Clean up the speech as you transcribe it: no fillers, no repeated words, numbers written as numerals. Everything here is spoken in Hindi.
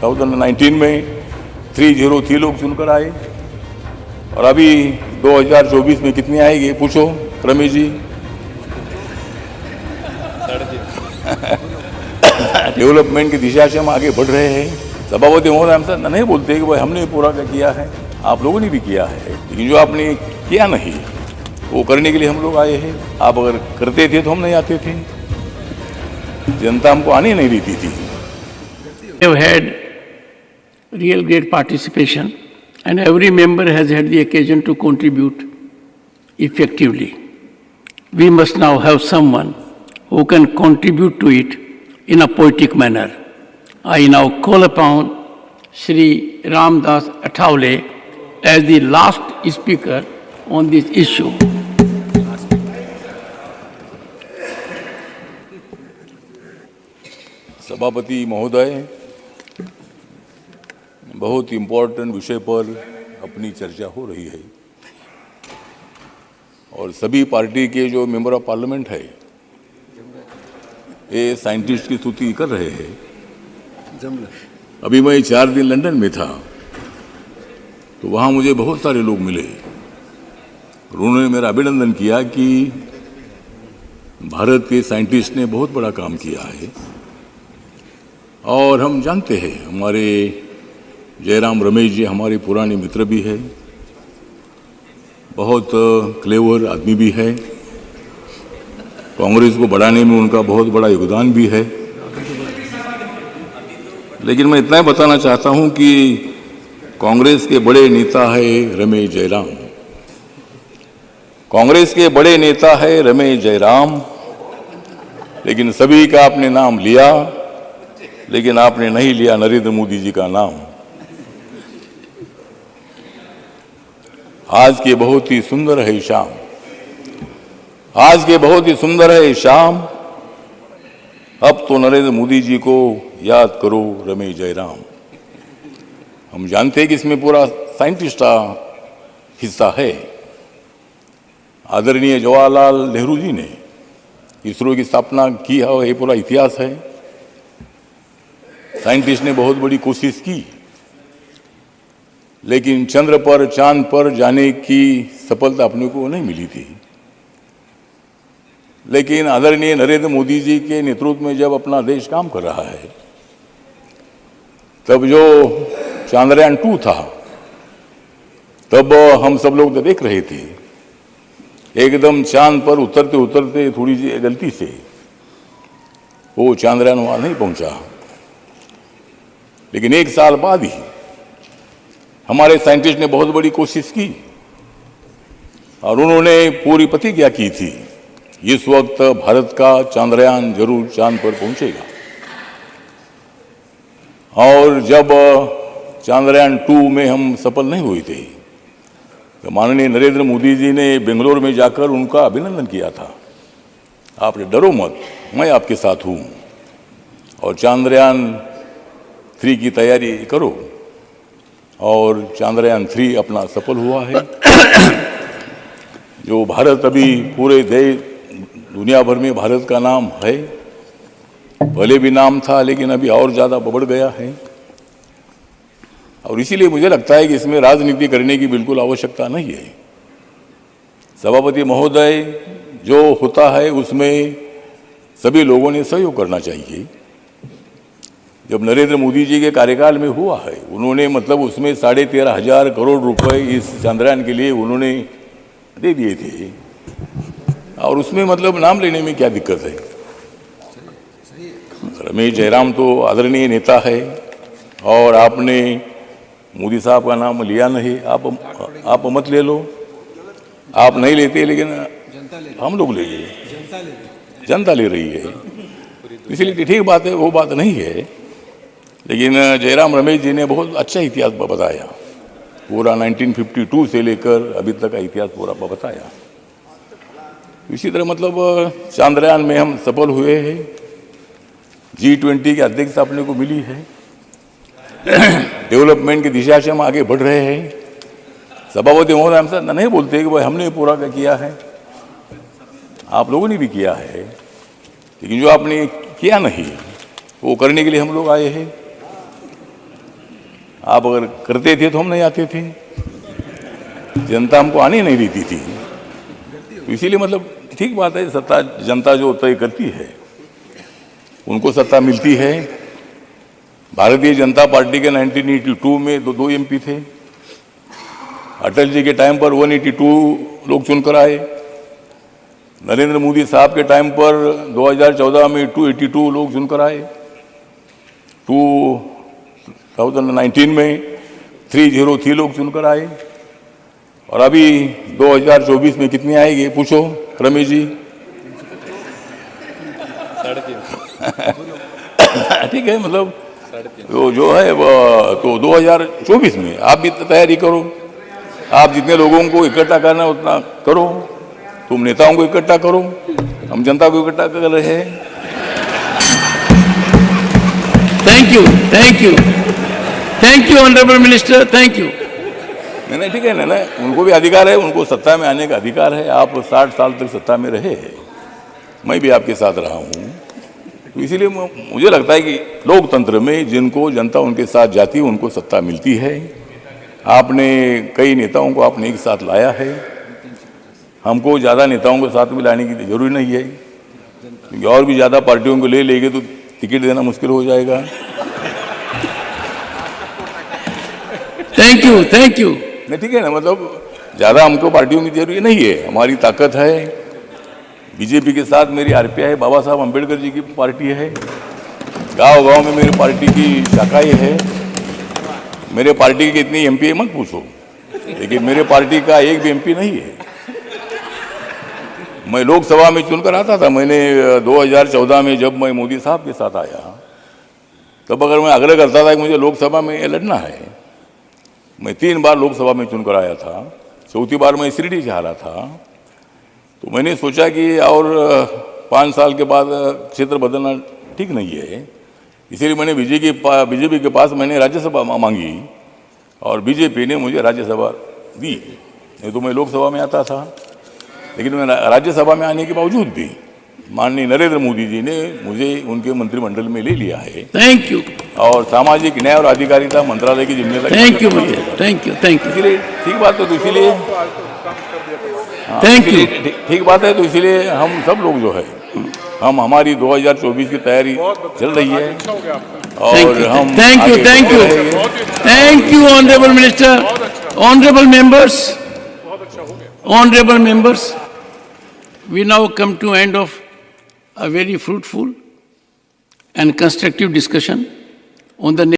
2019 में 303 लोग चुनकर आए और अभी 2024 में कितने आएंगे पूछो रमेश जी। डेवलपमेंट की दिशा से हम आगे बढ़ रहे हैं। सभापति महोदय हमसे नहीं बोलते कि भाई हमने पूरा किया है, आप लोगों ने भी किया है, लेकिन जो आपने किया नहीं वो करने के लिए हम लोग आए हैं। आप अगर करते थे तो हम नहीं आते थे, जनता हमको आने नहीं देती थी। We have had real great participation and every member has had the occasion to contribute effectively. We must now have someone who can contribute to it in a poetic manner. I now call upon Shri Ramdas Athavale as the last speaker on this issue. सभापति महोदय, बहुत इम्पोर्टेंट विषय पर अपनी चर्चा हो रही है और सभी पार्टी के जो मेंबर ऑफ पार्लियामेंट है ये साइंटिस्ट की स्तुति कर रहे हैं। अभी मैं 4 दिन लंदन में था तो वहाँ मुझे बहुत सारे लोग मिले। उन्होंने मेरा अभिनंदन किया कि भारत के साइंटिस्ट ने बहुत बड़ा काम किया है और हम जानते हैं हमारे जयराम रमेश जी हमारे पुराने मित्र भी है, बहुत क्लेवर आदमी भी है, कांग्रेस को बढ़ाने में उनका बहुत बड़ा योगदान भी है। लेकिन मैं इतना ही बताना चाहता हूं कि कांग्रेस के बड़े नेता है रमेश जयराम, कांग्रेस के बड़े नेता है रमेश जयराम, लेकिन सभी का आपने नाम लिया, लेकिन आपने नहीं लिया नरेंद्र मोदी जी का नाम। आज के बहुत ही सुंदर है शाम, आज के बहुत ही सुंदर है शाम, अब तो नरेंद्र मोदी जी को याद करो रमेश जयराम। हम जानते हैं कि इसमें पूरा साइंटिस्ट का हिस्सा है। आदरणीय जवाहरलाल नेहरू जी ने इसरो की स्थापना की है, ये पूरा इतिहास है। साइंटिस्ट ने बहुत बड़ी कोशिश की, लेकिन चंद्र पर चांद पर जाने की सफलता अपने को नहीं मिली थी। लेकिन आदरणीय नरेंद्र मोदी जी के नेतृत्व में जब अपना देश काम कर रहा है, तब जो चंद्रयान 2 था, तब हम सब लोग तो देख रहे थे, एकदम चांद पर उतरते उतरते थोड़ी सी गलती से वो चंद्रयान वहां नहीं पहुंचा। लेकिन 1 साल बाद ही हमारे साइंटिस्ट ने बहुत बड़ी कोशिश की और उन्होंने पूरी प्रतिज्ञा की थी इस वक्त भारत का चंद्रयान जरूर चांद पर पहुंचेगा। और जब चंद्रयान 2 में हम सफल नहीं हुए थे तो माननीय नरेंद्र मोदी जी ने बेंगलोर में जाकर उनका अभिनंदन किया था। आपने डरो मत, मैं आपके साथ हूं और चंद्रयान 3 की तैयारी करो। और चंद्रयान 3 अपना सफल हुआ है। जो भारत अभी पूरे दुनिया भर में भारत का नाम है, पहले भी नाम था लेकिन अभी और ज़्यादा बढ़ गया है। और इसीलिए मुझे लगता है कि इसमें राजनीति करने की बिल्कुल आवश्यकता नहीं है। सभापति महोदय, जो होता है उसमें सभी लोगों ने सहयोग करना चाहिए। जब नरेंद्र मोदी जी के कार्यकाल में हुआ है, उन्होंने मतलब उसमें 13,500 करोड़ रुपए इस चंद्रयान के लिए उन्होंने दे दिए थे और उसमें मतलब नाम लेने में क्या दिक्कत है। रमेश जयराम तो आदरणीय नेता है और आपने मोदी साहब का नाम लिया नहीं। आप मत ले लो, आप नहीं लेते, लेकिन हम लोग ले लिए, जनता ले रही है, इसलिए ठीक बात है, वो बात नहीं है। लेकिन जयराम रमेश जी ने बहुत अच्छा इतिहास बताया, पूरा 1952 से लेकर अभी तक का इतिहास पूरा बताया। इसी तरह मतलब चंद्रयान में हम सफल हुए हैं, G20 की अध्यक्षता अपने को मिली है, डेवलपमेंट की दिशा से हम आगे बढ़ रहे हैं। सभापति महोदय हमसे नहीं बोलते कि भाई हमने पूरा किया है, आप लोगों ने भी किया है, लेकिन जो आपने किया नहीं वो करने के लिए हम लोग आए हैं। आप अगर करते थे तो हम नहीं आते थे, जनता हमको आने नहीं देती थी। तो इसीलिए मतलब ठीक बात है, सत्ता जनता जो तय करती है उनको सत्ता मिलती है। भारतीय जनता पार्टी के 1982 में दो एमपी थे। अटल जी के टाइम पर 182 लोग चुनकर आए। नरेंद्र मोदी साहब के टाइम पर 2014 में 282 लोग चुनकर आए। 2019 में 303 लोग चुनकर आए। और अभी 2024 में कितने आएंगे पूछो रमेश जी? ठीक है, मतलब तो जो है वो तो 2024 में आप भी तैयारी करो। आप जितने लोगों को इकट्ठा करना है उतना करो। तुम नेताओं को इकट्ठा करो, हम जनता को इकट्ठा कर रहे हैं। Thank you, thank you, thank you honourable minister, thank you. नहीं ठीक है ना, उनको भी अधिकार है, उनको सत्ता में आने का अधिकार है। आप 60 साल तक सत्ता में रहे, मैं भी आपके साथ रहा हूँ। तो इसीलिए मुझे लगता है कि लोकतंत्र में जिनको जनता उनके साथ जाती है उनको सत्ता मिलती है। आपने कई नेताओं को आपने एक साथ लाया है, हमको ज़्यादा नेताओं को साथ में लाने की जरूरी नहीं है, क्योंकि और भी ज़्यादा पार्टियों को ले लेंगे तो टिकट देना मुश्किल हो जाएगा। Thank you, thank you. नहीं ठीक है ना, मतलब ज़्यादा हमको पार्टियों की जरूरी नहीं है। हमारी ताकत है बीजेपी के साथ मेरी आरपीआई बाबा साहब अम्बेडकर जी की पार्टी है। गांव-गांव में मेरी पार्टी की शाखाएं है। मेरे पार्टी की कितनी एमपी है मत पूछो, लेकिन मेरे पार्टी का एक भी एमपी नहीं है। मैं लोकसभा में चुनकर आता था। मैंने 2014 में जब मैं मोदी साहब के साथ आया तब अगर मैं आग्रह करता था कि मुझे लोकसभा में लड़ना है, मैं 3 बार लोकसभा में चुनकर आया था। चौथी बार मैं शिरडी से हारा था। तो मैंने सोचा कि और 5 साल के बाद क्षेत्र बदलना ठीक नहीं है, इसीलिए मैंने बीजेपी के पास मैंने राज्यसभा मांगी और बीजेपी ने मुझे राज्यसभा दी। नहीं तो मैं लोकसभा में आता था। लेकिन मैं राज्यसभा में आने के बावजूद भी माननीय नरेंद्र मोदी जी ने मुझे उनके मंत्रिमंडल में ले लिया है। Thank you. और सामाजिक न्याय और अधिकारिता मंत्रालय की जिम्मेदारी। Thank you, thank you, thank you. इसीलिए ठीक बात है, तो इसीलिए थैंक यू। ठीक बात है, तो इसीलिए हम सब लोग जो है हमारी 2024 की तैयारी चल रही है। और हम thank you, thank you, thank you honourable minister, honourable members, honourable members, we now come to end of a very fruitful and constructive discussion on the